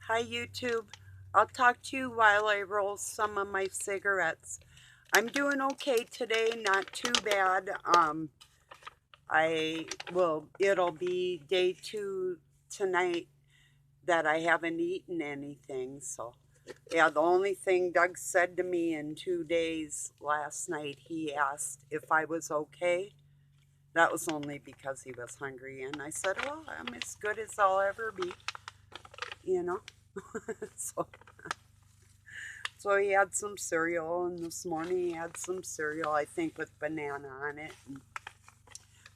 Hi YouTube. I'll talk to you while I roll some of my cigarettes. I'm doing okay today, not too bad. It'll be day 2 tonight that I haven't eaten anything. So, yeah, the only thing Doug said to me in 2 days last night, he asked if I was okay. That was only because he was hungry. And I said, well, I'm as good as I'll ever be, you know? so, So he had some cereal, and this morning he had some cereal, I think, with banana on it.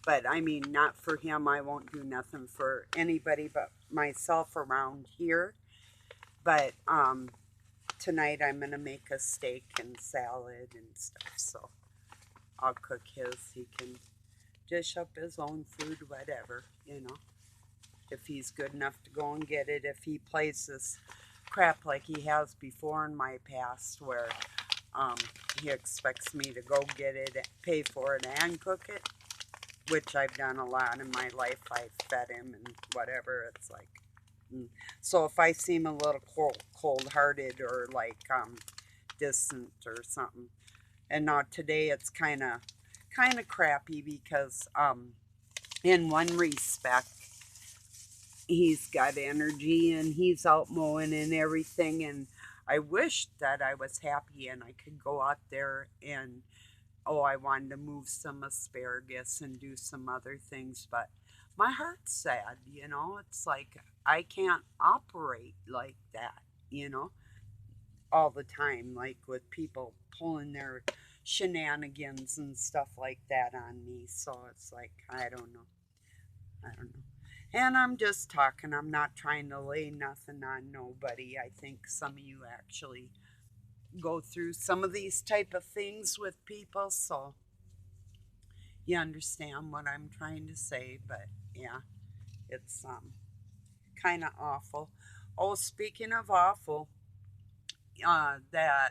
But I mean, not for him. I won't do nothing for anybody but myself around here. But tonight I'm gonna make a steak and salad and stuff. So I'll cook his. He can dish up his own food, whatever. If he's good enough to go and get it. If he plays this crap like he has before in my past, where Um, he expects me to go get it, pay for it, and cook it, which I've done a lot in my life. I've fed him and whatever. It's like, so if I seem a little cold-hearted or like distant or something, and now today it's kind of crappy because in one respect he's got energy and he's out mowing and everything, and I wished that I was happy and I could go out there and I wanted to move some asparagus and do some other things, but my heart's sad. It's like I can't operate like that, you know, all the time, like with people pulling their shenanigans and stuff like that on me. So it's like, I don't know. I don't know. And I'm just talking. I'm not trying to lay nothing on nobody. I think some of you actually go through some of these type of things with people, so you understand what I'm trying to say. But yeah, it's kind of awful. Oh, speaking of awful, that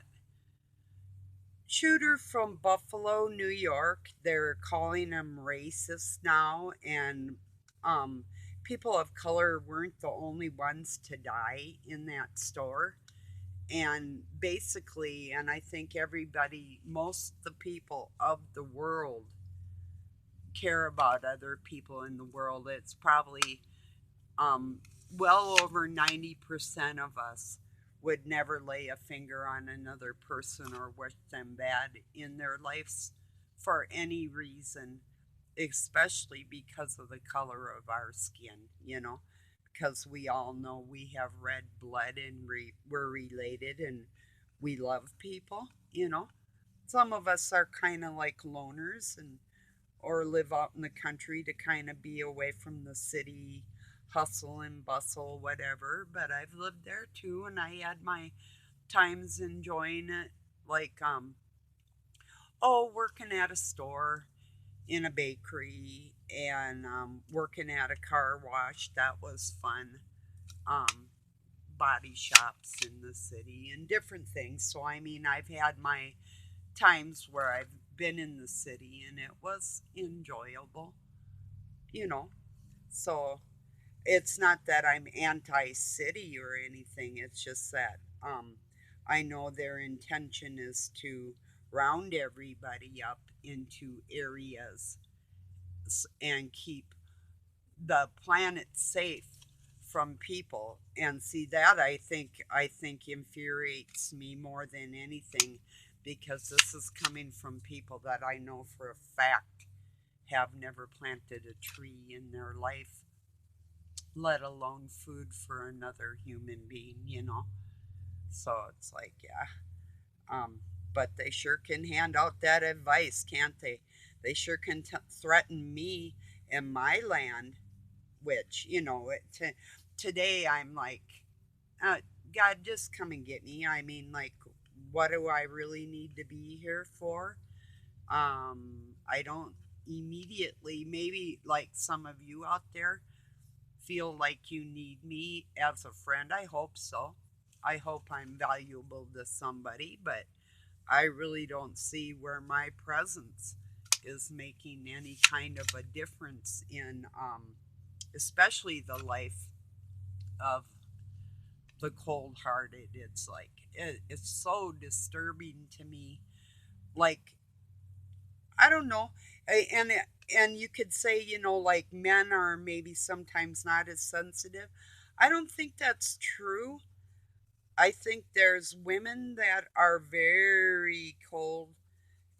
shooter from Buffalo, New York, they're calling him racist now, and um, people of color weren't the only ones to die in that store. And basically, and I think everybody, most the people of the world care about other people in the world. It's probably um, well over 90% of us would never lay a finger on another person or wish them bad in their lives for any reason, especially because of the color of our skin. Because we all know we have red blood and we're related and we love people. Some of us are kind of like loners and or live out in the country to kind of be away from the city hustle and bustle, whatever. But I've lived there too, and I had my times enjoying it, like working at a store, in a bakery, and working at a car wash. That was fun. Um, Body shops in the city and different things. So I mean, I've had my times where I've been in the city and it was enjoyable, you know. So it's not that I'm anti city or anything, it's just that I know their intention is to round everybody up into areas and keep the planet safe from people. And see, that I think infuriates me more than anything, because this is coming from people that I know for a fact have never planted a tree in their life, let alone food for another human being. So it's like, yeah. But they sure can hand out that advice, can't they? They sure can threaten me and my land, which, today I'm like, uh, God, just come and get me. I mean, like, what do I really need to be here for? I don't immediately, maybe like some of you out there, feel like you need me as a friend. I hope so. I hope I'm valuable to somebody, but I really don't see where my presence is making any kind of a difference in, especially the life of the cold-hearted. It's like it's so disturbing to me. Like, I don't know. And you could say, like men are maybe sometimes not as sensitive. I don't think that's true. I think there's women that are very cold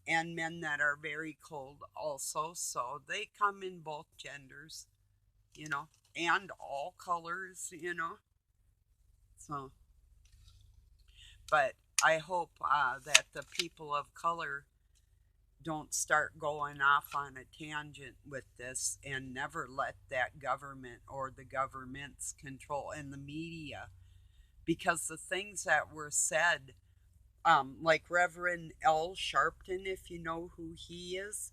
and men that are very cold also. So they come in both genders, you know, and all colors. So, but I hope that the people of color don't start going off on a tangent with this and never let that government or the governments control and the media, because the things that were said, like Reverend L. Sharpton, if you know who he is,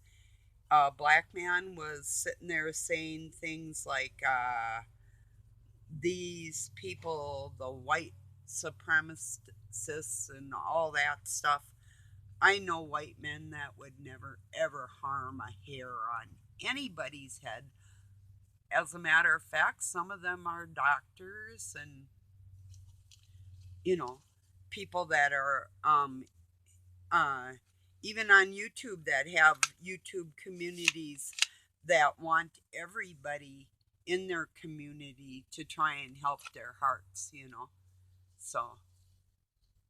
a black man, was sitting there saying things like, these people, the white supremacists and all that stuff. I know white men that would never ever harm a hair on anybody's head. As a matter of fact, some of them are doctors and, you know, people that are uh, even on YouTube, that have YouTube communities that want everybody in their community to try and help their hearts. So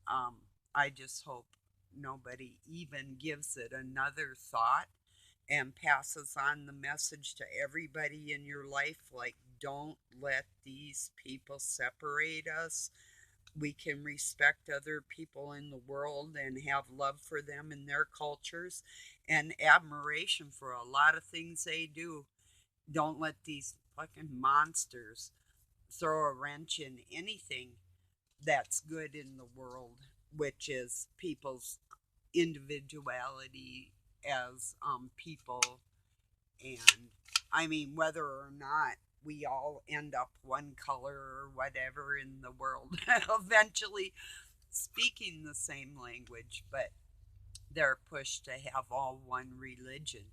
um, I just hope nobody even gives it another thought and passes on the message to everybody in your life, like, don't let these people separate us. We can respect other people in the world and have love for them and their cultures and admiration for a lot of things they do. Don't let these fucking monsters throw a wrench in anything that's good in the world, which is people's individuality as people. And I mean, whether or not we all end up one color or whatever in the world, eventually speaking the same language, but they're pushed to have all one religion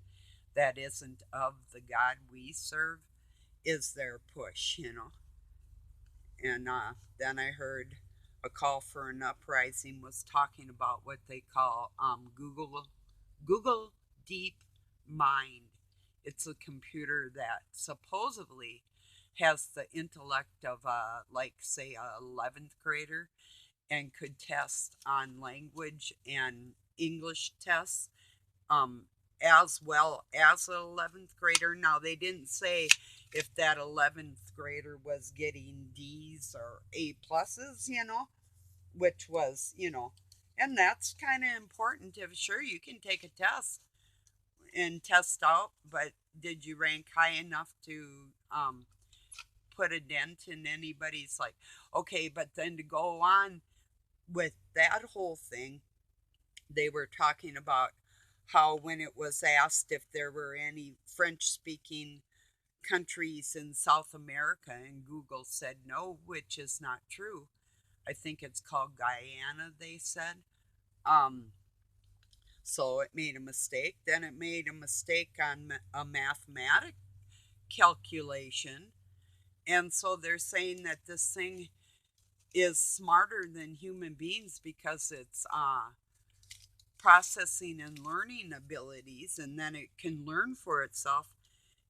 that isn't of the God we serve, is their push. And then I heard a call for an uprising was talking about what they call Google Deep Mind. It's a computer that supposedly has the intellect of like say a 11th grader and could test on language and English tests, um, as well as an 11th grader. Now, they didn't say if that 11th grader was getting D's or A pluses, which was, and that's kind of important. If sure, you can take a test and test out, but did you rank high enough to put a dent in anybody's, like, okay, but then to go on with that whole thing, they were talking about how when it was asked if there were any French speaking countries in South America, and Google said no, which is not true. I think it's called Guyana, they said. Um, so it made a mistake. Then it made a mistake on a mathematic calculation. And so they're saying that this thing is smarter than human beings because it's processing and learning abilities, and then it can learn for itself.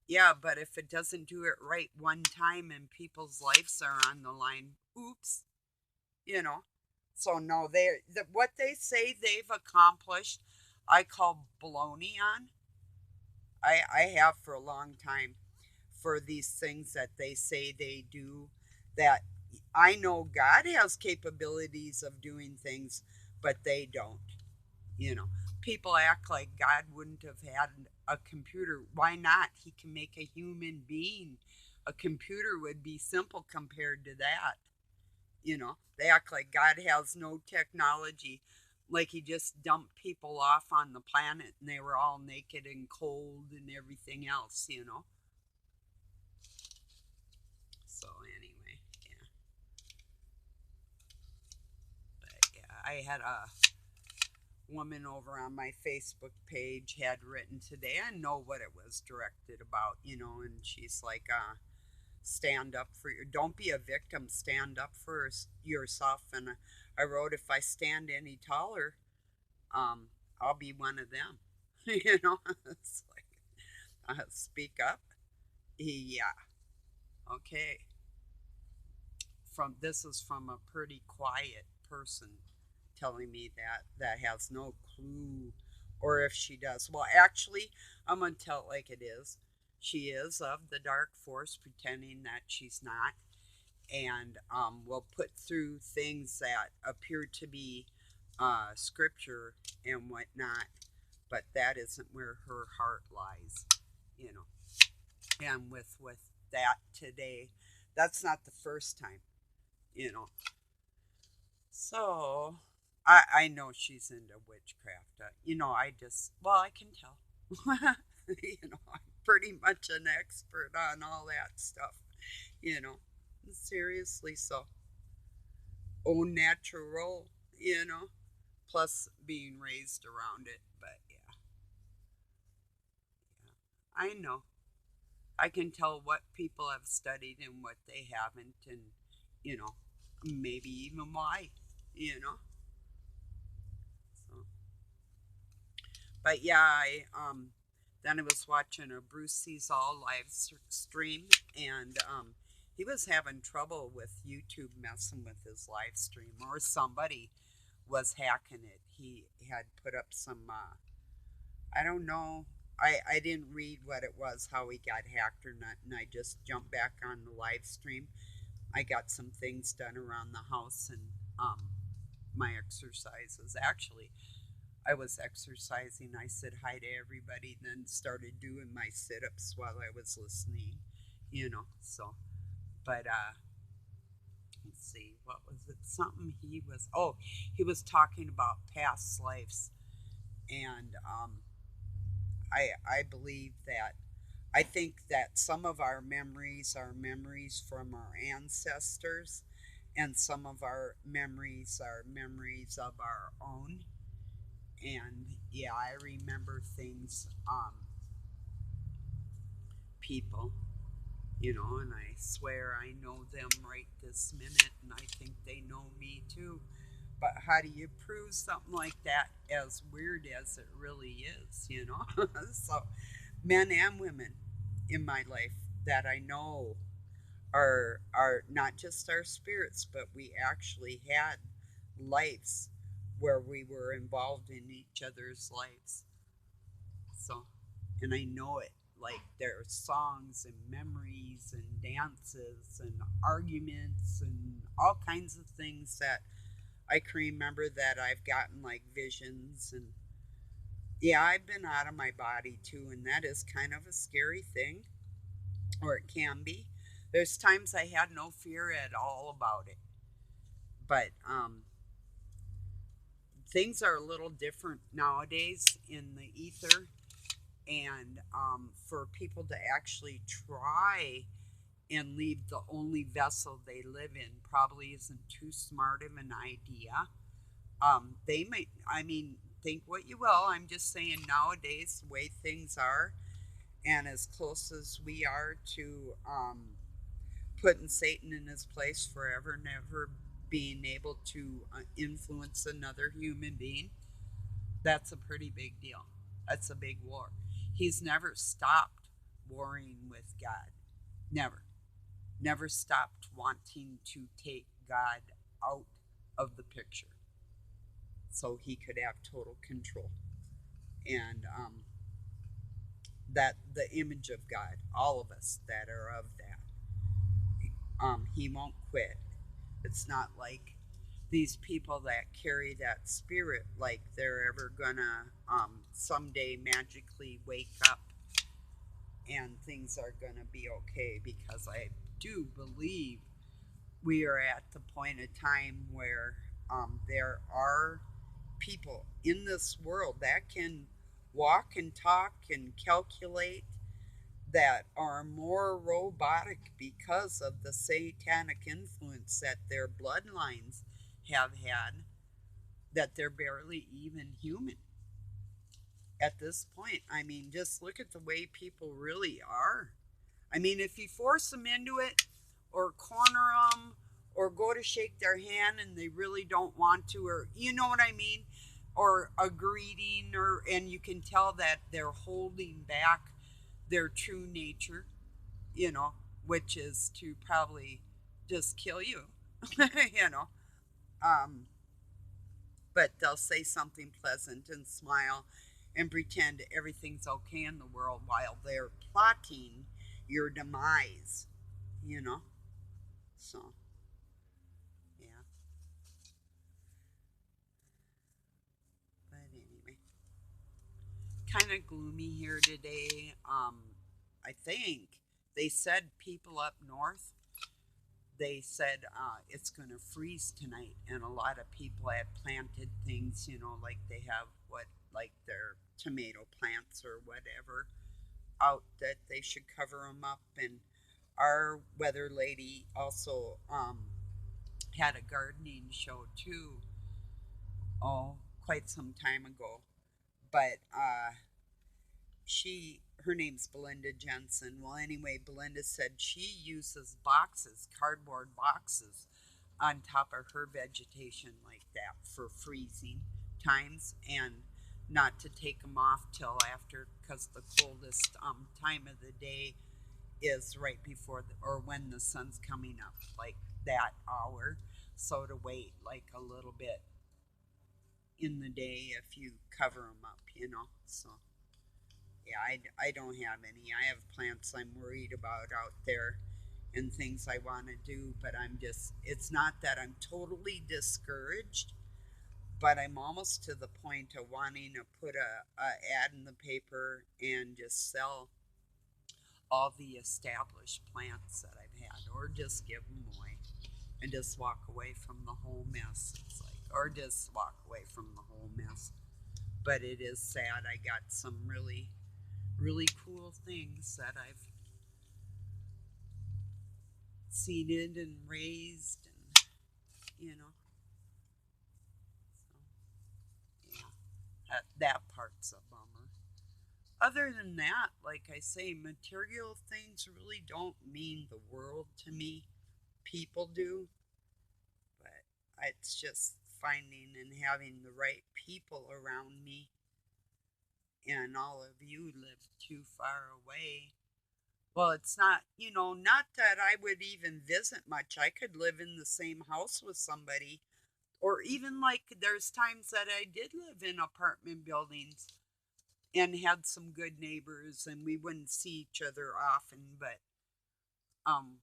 Yeah, but if it doesn't do it right one time and people's lives are on the line, oops, you know. So no, what they say they've accomplished, I call baloney on. I have for a long time, for these things that they say they do, that I know God has capabilities of doing things, but they don't. You know, people act like God wouldn't have had a computer. Why not? He can make a human being. A computer would be simple compared to that. They act like God has no technology, like he just dumped people off on the planet and they were all naked and cold and everything else. So, anyway, yeah. But, yeah, I had a woman over on my Facebook page had written today. I know what it was directed about, and she's like, stand up for your, don't be a victim, stand up for yourself. And I wrote, if I stand any taller, um, I'll be one of them. You know, it's like, speak up. Yeah, okay. From this is from a pretty quiet person telling me that has no clue, or if she does. Well, actually, I'm gonna tell it like it is. She is of the dark force, pretending that she's not, and will put through things that appear to be scripture and whatnot, but that isn't where her heart lies, you know. And with that today, that's not the first time, you know. So I know she's into witchcraft. You know, I just, well, I can tell. You know, I'm pretty much an expert on all that stuff, you know. Seriously, so. Au natural, you know, plus being raised around it. But yeah, I know. I can tell what people have studied and what they haven't, and, you know, maybe even why, you know. So, but yeah, then I was watching a Bruce Sees All live stream, and he was having trouble with YouTube messing with his live stream, or somebody was hacking it. He had put up some, I don't know, I didn't read what it was, how he got hacked or not, and I just jumped back on the live stream. I got some things done around the house and my exercises. Actually, I was exercising. I said hi to everybody, then started doing my sit ups while I was listening, you know. So, but let's see, what was it? Something he was, oh, he was talking about past lives. And I believe that, I think that some of our memories are memories from our ancestors, and some of our memories are memories of our own. And yeah, I remember things, people, you know, and I swear I know them right this minute, and I think they know me too. But how do you prove something like that, as weird as it really is, you know? So, men and women in my life that I know are not just our spirits, but we actually had lives where we were involved in each other's lives. So, and I know it. Like, there are songs and memories and dances and arguments and all kinds of things that I can remember, that I've gotten like visions. And yeah, I've been out of my body too, and that is kind of a scary thing, or it can be. There's times I had no fear at all about it, but things are a little different nowadays in the ether, and for people to actually try and leave the only vessel they live in probably isn't too smart of an idea. They may, I mean, think what you will. I'm just saying, nowadays, the way things are, and as close as we are to putting Satan in his place forever, never being able to influence another human being, that's a pretty big deal. That's a big war. He's never stopped warring with God. Never. Never stopped wanting to take God out of the picture so he could have total control. And that the image of God, all of us that are of that, he won't quit. It's not like these people that carry that spirit, like they're ever gonna someday magically wake up and things are gonna be okay, because I do believe we are at the point of time where there are people in this world that can walk and talk and calculate, that are more robotic because of the satanic influence that their bloodlines have had, that they're barely even human at this point. I mean, just look at the way people really are. I mean, if you force them into it or corner them or go to shake their hand and they really don't want to, or you know what I mean, or a greeting, or and you can tell that they're holding back their true nature, you know, which is to probably just kill you, you know. Um, but they'll say something pleasant and smile and pretend everything's okay in the world while they're plotting your demise, you know? So, yeah. But anyway, kind of gloomy here today. I think they said people up north, they said it's going to freeze tonight, and a lot of people had planted things, you know, like they have what, like their tomato plants or whatever out, that they should cover them up. And our weather lady also had a gardening show too, oh, quite some time ago. But her name's Belinda Jensen. Well, anyway, Belinda said she uses boxes, cardboard boxes, on top of her vegetation like that for freezing times, and not to take them off till after, because the coldest time of the day is right before or when the sun's coming up, like that hour. So to wait like a little bit in the day if you cover them up, you know. So yeah, I don't have any. I have plants I'm worried about out there and things I want to do, but it's not that I'm totally discouraged, but I'm almost to the point of wanting to put a ad in the paper and just sell all the established plants that I've had, or just give them away and just walk away from the whole mess. It's like, or just walk away from the whole mess. But it is sad. I got some really, really cool things that I've seeded and raised, and you know, so yeah, that part's a bummer. Other than that, like I say, material things really don't mean the world to me. People do, but it's just finding and having the right people around me. And all of you live too far away. Well, it's not, you know, not that I would even visit much. I could live in the same house with somebody, or even like there's times that I did live in apartment buildings and had some good neighbors, and we wouldn't see each other often, but um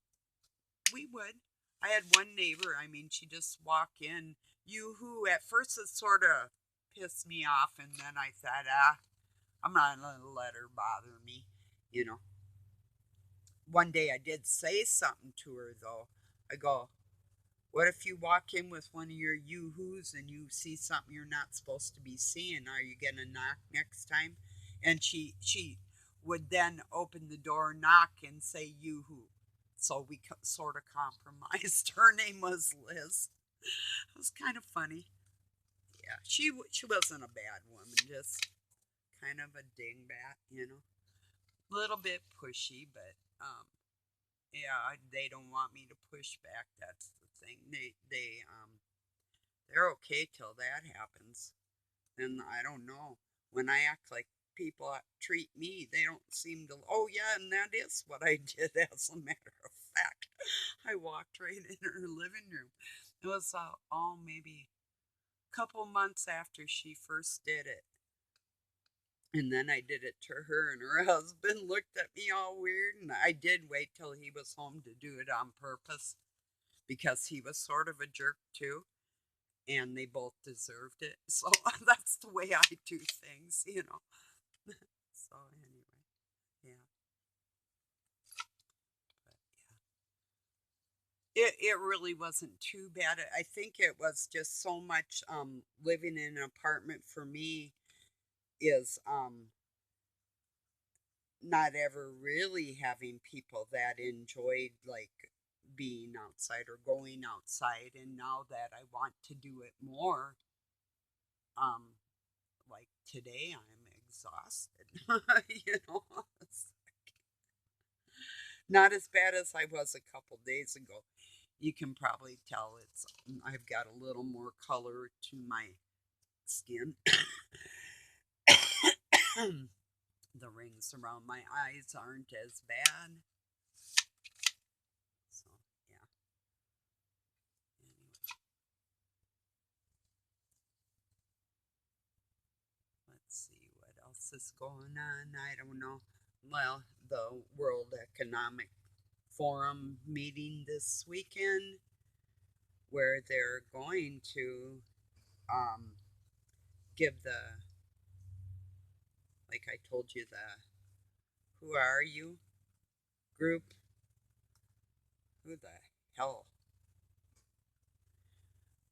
we would. I had one neighbor, I mean, she just walk in, you who at first it sort of pissed me off, and then I thought, I'm not going to let her bother me, you know. One day I did say something to her, though. I go, what if you walk in with one of your yoo-hoos and you see something you're not supposed to be seeing? Are you going to knock next time? And she would then open the door, knock, and say yoo-hoo. So we sort of compromised. Her name was Liz. It was kind of funny. Yeah, she wasn't a bad woman, just kind of a dingbat, you know. A little bit pushy, but yeah, they don't want me to push back. That's the thing. They're okay till that happens. And I don't know. When I act like people treat me, they don't seem to. Oh yeah, and that is what I did. As a matter of fact, I walked right in her living room. It was all maybe a couple months after she first did it. And then I did it to her, and her husband looked at me all weird. And I did wait till he was home to do it on purpose, because he was sort of a jerk too, and they both deserved it. So that's the way I do things, you know. So anyway, yeah, but yeah, it really wasn't too bad. I think it was just so much living in an apartment for me is not ever really having people that enjoyed like being outside or going outside. And now that I want to do it more, um like today I'm exhausted. You know, Not as bad as I was a couple days ago. You can probably tell I've got a little more color to my skin. The rings around my eyes aren't as bad. So, yeah. Anyway, let's see what else is going on. I don't know. Well, the World Economic Forum meeting this weekend where they're going to um, give the, like I told you, the Who Are You group. Who the hell?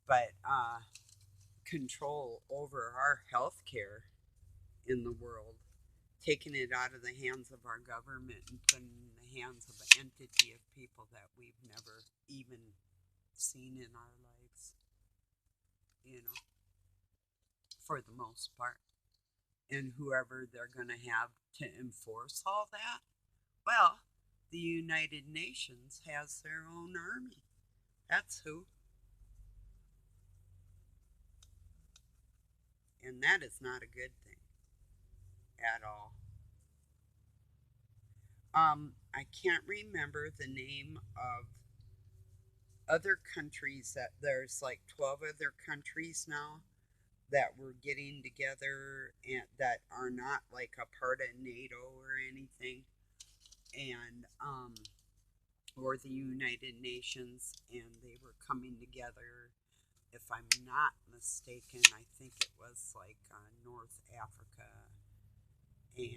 But control over our health care in the world, taking it out of the hands of our government and putting it in the hands of an entity of people that we've never even seen in our lives, you know, for the most part. And whoever they're going to have to enforce all that, well, the United Nations has their own army. That's who. And that is not a good thing at all. I can't remember the name of other countries that there's like 12 other countries now that were getting together and that are not like a part of NATO or anything, and or the United Nations, and they were coming together. If I'm not mistaken, I think it was like North Africa and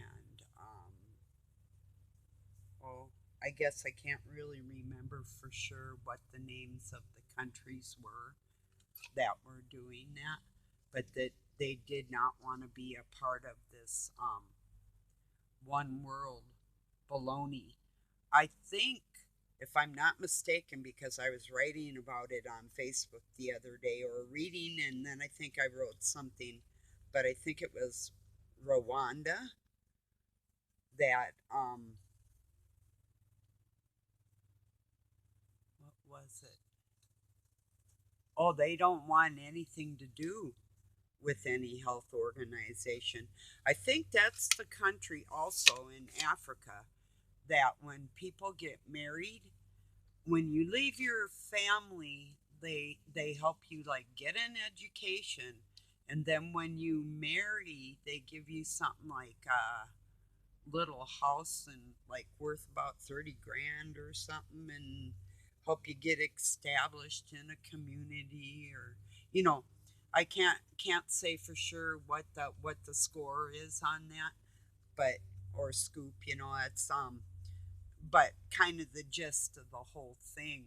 oh, I guess I can't really remember for sure what the names of the countries were that were doing that, but that they did not want to be a part of this one world baloney. I think, if I'm not mistaken, because I was writing about it on Facebook the other day or reading, and then I think I wrote something, but I think it was Rwanda that, what was it? Oh, they don't want anything to do with any health organization. I think that's the country also in Africa that when people get married, when you leave your family, they help you like get an education, and then when you marry, they give you something like a little house and like worth about 30 grand or something, and help you get established in a community, or you know, I can't say for sure what the score is on that, but or scoop, it's but kind of the gist of the whole thing,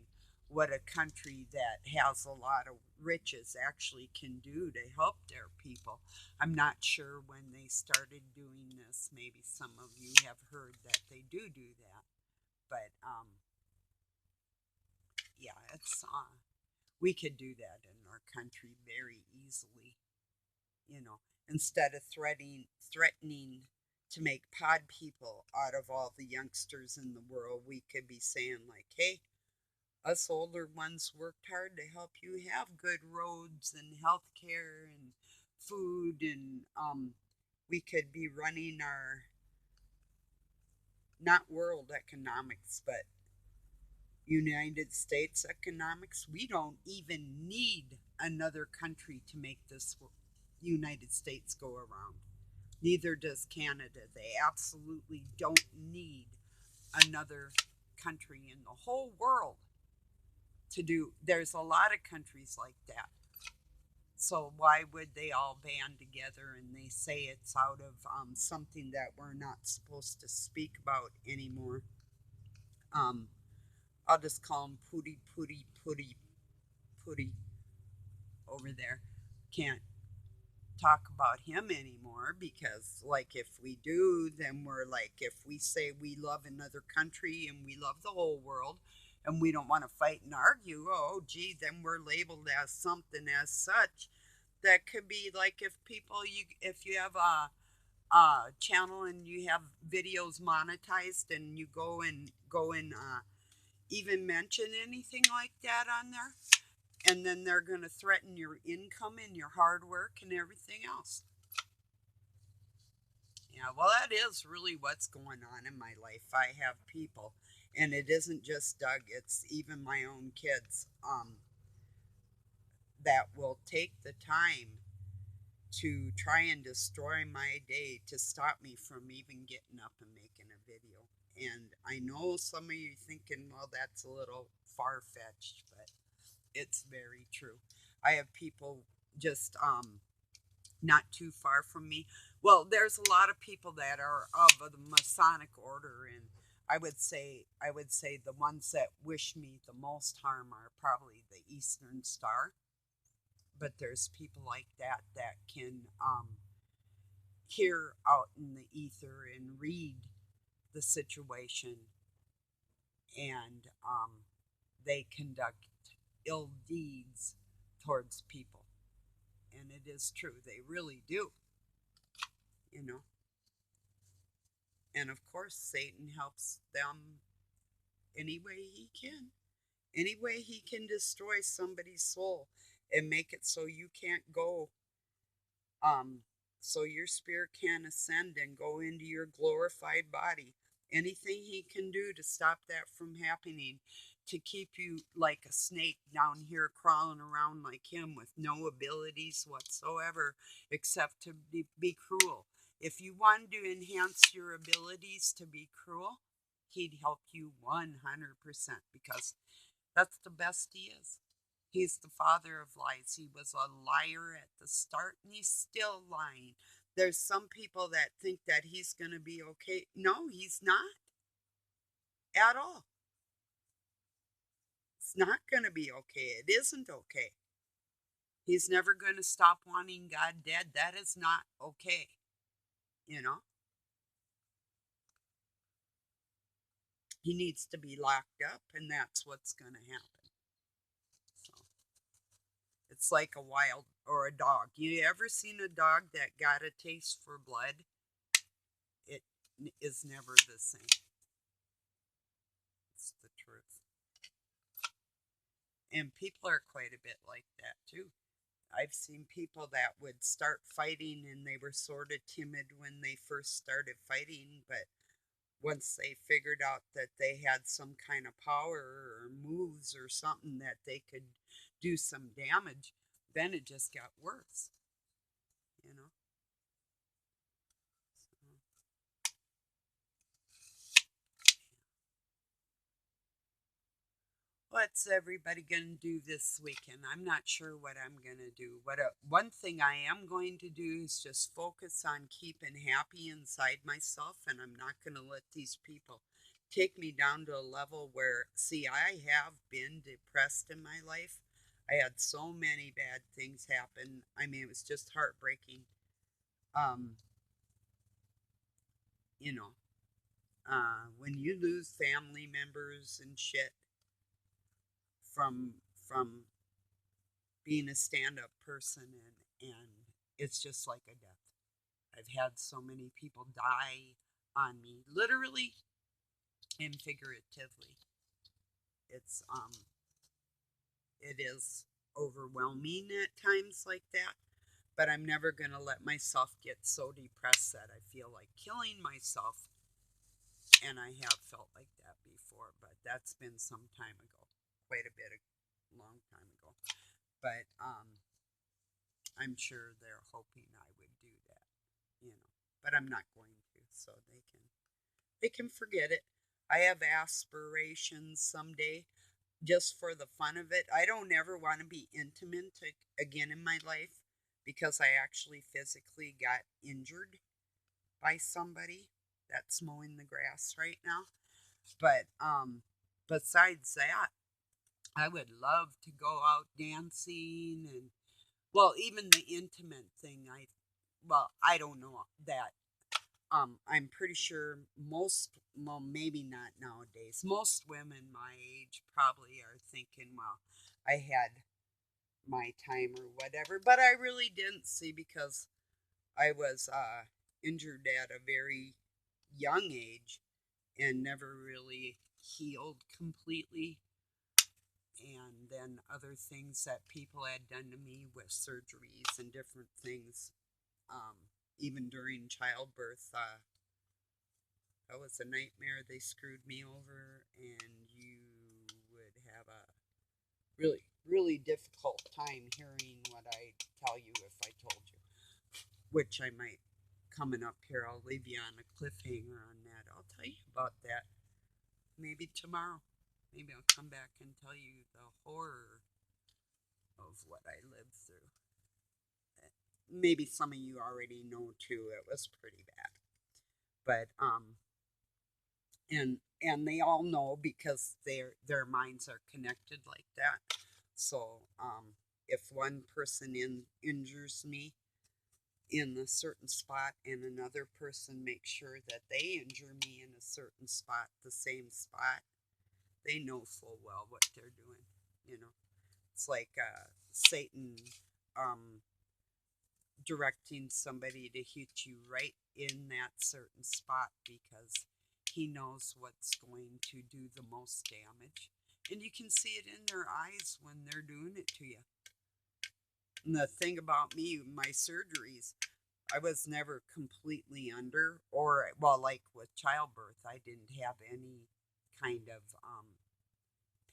what a country that has a lot of riches actually can do to help their people. I'm not sure when they started doing this. Maybe some of you have heard that they do that, but yeah, it's we could do that in our country very easily. Instead of threatening to make pod people out of all the youngsters in the world, we could be saying like, hey, us older ones worked hard to help you have good roads and health care and food, and we could be running our, not world economics, but United States economics. We don't even need another country to make this United States go around. Neither does Canada. They absolutely don't need another country in the whole world to do. There's a lot of countries like that. So why would they all band together and they say it's out of something that we're not supposed to speak about anymore? Um, I'll just call him Pooty over there. Can't talk about him anymore because, like, if we do, then we're like, if we say we love another country and we love the whole world and we don't want to fight and argue, oh, gee, then we're labeled as something as such. That could be like if you have channel and you have videos monetized and you go and even mention anything like that on there, and then they're going to threaten your income and your hard work and everything else. Yeah, well, that is really what's going on in my life. I have people, and it isn't just Doug, it's even my own kids, that will take the time to try and destroy my day to stop me from even getting up and making a video. And I know some of you thinking, well, that's a little far-fetched, but it's very true. I have people just not too far from me. Well, there's a lot of people that are of the Masonic Order, and I would say the ones that wish me the most harm are probably the Eastern Star. But there's people like that that can hear out in the ether and read the situation, and they conduct ill deeds towards people. And it is true, they really do, you know. And of course, Satan helps them any way he can. Any way he can destroy somebody's soul and make it so you can't go, so your spirit can't ascend and go into your glorified body. Anything he can do to stop that from happening, to keep you like a snake down here crawling around like him with no abilities whatsoever except to be cruel. If you wanted to enhance your abilities to be cruel, he'd help you 100% because that's the best he is. He's the father of lies. He was a liar at the start, and he's still lying. There's some people that think that he's going to be okay. No, he's not at all. It's not going to be okay. It isn't okay. He's never going to stop wanting God dead. That is not okay. You know? He needs to be locked up, and that's what's going to happen. It's like a wild or a dog. You ever seen a dog that got a taste for blood? It is never the same. It's the truth. And people are quite a bit like that too. I've seen people that would start fighting and they were sort of timid when they first started fighting, but once they figured out that they had some kind of power or moves or something that they could do some damage, then it just got worse, you know. What's everybody going to do this weekend? I'm not sure what I'm going to do. One thing I am going to do is just focus on keeping happy inside myself, and I'm not going to let these people take me down to a level where, see, I have been depressed in my life. I had so many bad things happen. I mean, it was just heartbreaking. You know, when you lose family members and shit from being a stand-up person, and it's just like a death. I've had so many people die on me, literally and figuratively. It's it is overwhelming at times like that, but I'm never going to let myself get so depressed that I feel like killing myself. And I have felt like that before, but that's been some time ago, quite a bit, a long time ago. But I'm sure they're hoping I would do that, you know. But I'm not going to, so they can forget it. I have aspirations someday, just for the fun of it. I don't ever want to be intimate again in my life because I actually physically got injured by somebody that's mowing the grass right now. But besides that, I would love to go out dancing and, well, even the intimate thing. I don't know that. I'm pretty sure well, maybe not nowadays. Most women my age probably are thinking, well, I had my time or whatever, but I really didn't, see, because I was injured at a very young age and never really healed completely. And then other things that people had done to me with surgeries and different things, um, even during childbirth. That was a nightmare. They screwed me over, and you would have a really, really difficult time hearing what I tell you if I told you, which I might. Coming up here, I'll leave you on a cliffhanger on that. I'll tell you about that maybe tomorrow. Maybe I'll come back and tell you the horror of what I lived through. Maybe some of you already know too. It was pretty bad, but and they all know because their minds are connected like that. So if one person injures me in a certain spot and another person makes sure that they injure me in a certain spot, the same spot, they know full well what they're doing. You know, it's like Satan um, directing somebody to hit you right in that certain spot because he knows what's going to do the most damage. And you can see it in their eyes when they're doing it to you. And the thing about me, my surgeries, I was never completely under, or, well, like with childbirth, I didn't have any kind of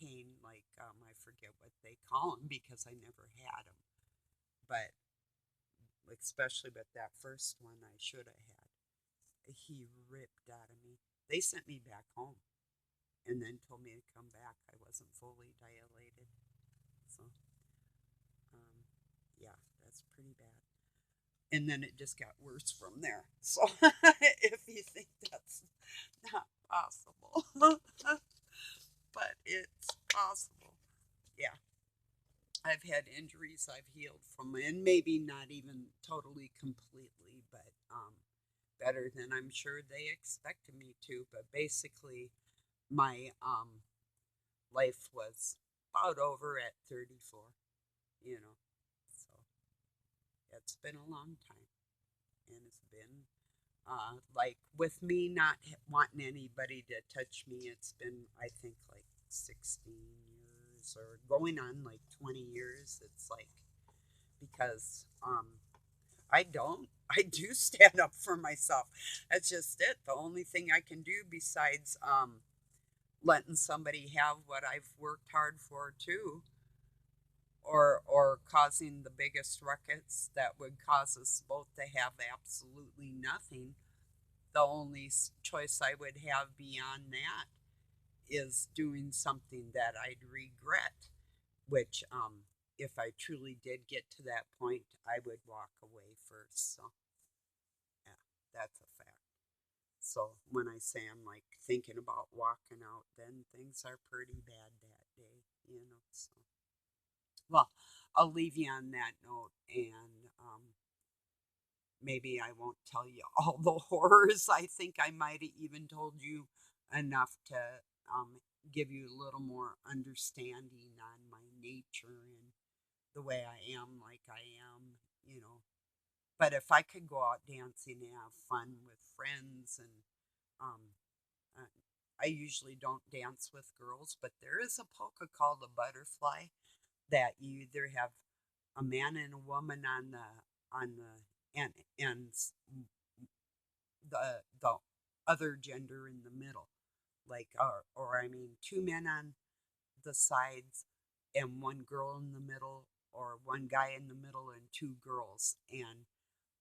pain, like, I forget what they call them because I never had them. But especially with that first one I should have had, he ripped out of me. They sent me back home and then told me to come back. I wasn't fully dilated. So, yeah, that's pretty bad. And then it just got worse from there. So, if you think that's not possible, but it's possible. Yeah. I've had injuries I've healed from, and maybe not even totally completely, but better than I'm sure they expected me to. But basically, my life was about over at 34, you know. So it's been a long time, and it's been like with me not wanting anybody to touch me, it's been, I think, like 16 years or going on like 20 years. It's like, because I do stand up for myself. That's just it. The only thing I can do besides letting somebody have what I've worked hard for too, or causing the biggest ruckus that would cause us both to have absolutely nothing. The only choice I would have beyond that is doing something that I'd regret, which, if I truly did get to that point, I would walk away first. So, yeah, that's a fact. So, when I say I'm like thinking about walking out, then things are pretty bad that day, you know. So, well, I'll leave you on that note, and maybe I won't tell you all the horrors. I think I might have even told you enough to give you a little more understanding on my nature and the way I am, like I am, you know. But if I could go out dancing and have fun with friends, and um, uh, I usually don't dance with girls, but there is a polka called a butterfly that you either have a man and a woman on the and the other gender in the middle, like, or I mean, two men on the sides and one girl in the middle, or one guy in the middle and two girls, and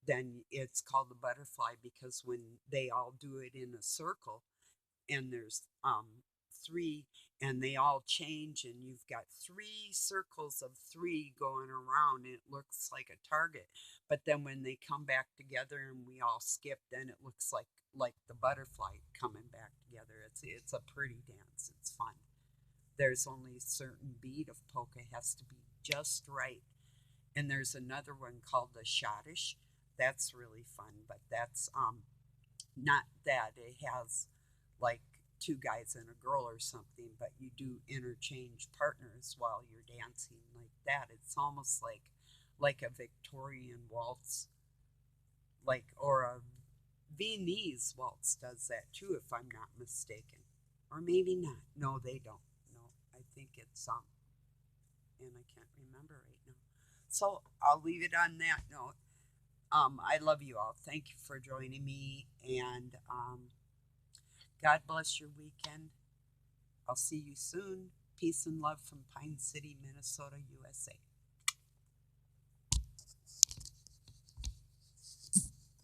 then it's called the butterfly because when they all do it in a circle, and there's three, and they all change, and you've got three circles of three going around, and it looks like a target. But then when they come back together and we all skip, then it looks like the butterfly coming back together. It's a pretty dance. It's fun. There's only a certain beat of polka has to be just right. And there's another one called the Schottish. That's really fun, but that's not that it has like two guys and a girl or something, but you do interchange partners while you're dancing like that. It's almost like a Victorian waltz, like, or a Viennese waltz does that too, if I'm not mistaken. Or maybe not. No, they don't. No, I think it's, and I can't remember right now. So I'll leave it on that note. I love you all. Thank you for joining me, and God bless your weekend. I'll see you soon. Peace and love from Pine City, Minnesota, USA.